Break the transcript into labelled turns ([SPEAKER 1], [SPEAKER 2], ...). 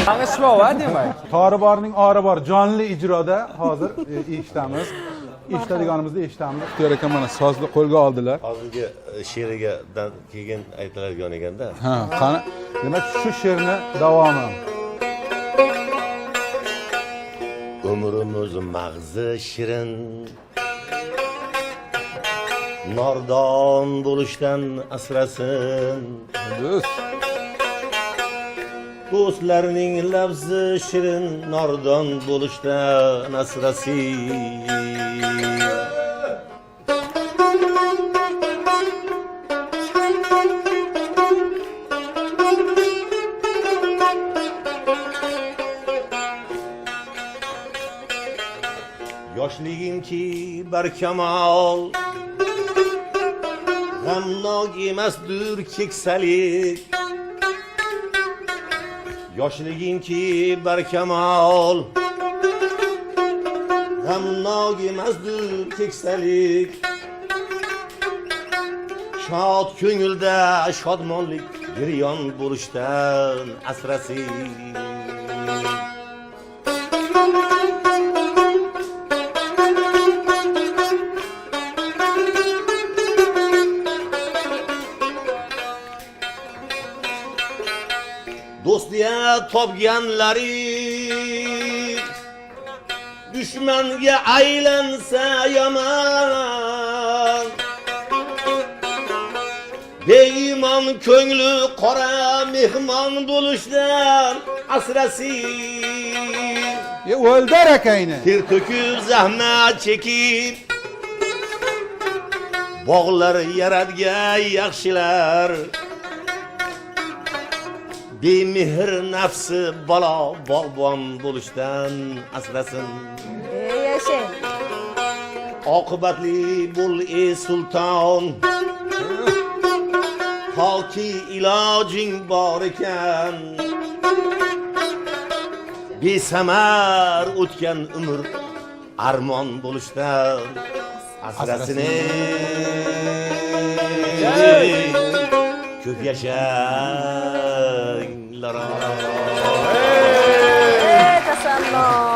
[SPEAKER 1] Tanışma var demek.
[SPEAKER 2] Tori borning ori bor jonli ijroda hozir eshitamiz. Eshitadiganimizni eshitamiz. Ixtiyor aka mana sozni qo'lga oldilar.
[SPEAKER 3] Hozirgi she'riga keyin aytiladigan ekanda.
[SPEAKER 2] Ha, qani demak shu she'rni davomi.
[SPEAKER 3] Umrimiz mag'zi shirin nordon bo'lishdan asrasin. Do'stlarning lafzi shirin nordon bo'lishdan asrasin. Yoshligimki barkamol g'amnok emasdir keksalik. Yoshligimki barkamol g'amnok emasdir keksalik. Shod ko'ngilda shodmonlik giryon bo'lishdan asrasin. Do'stiya topganlari dushmanga aylansa yomon. Beimon ko'ngli qora mehmon bo'lishdan asrasin.
[SPEAKER 2] O'ldar akayni.
[SPEAKER 3] Ter to'kib zahmat chekib bog'lar yaratgan yaxshilar. Bemehr nafsi balo bog'bon bo'lishdan asrasin.
[SPEAKER 4] Yasha.
[SPEAKER 3] Oqibatli bo'l ey sulton. Toki ilojing bor ekan. Besamar o'tgan umr armon bo'lishdan asrasin. Ko'p yashanglar.
[SPEAKER 4] Tasallo.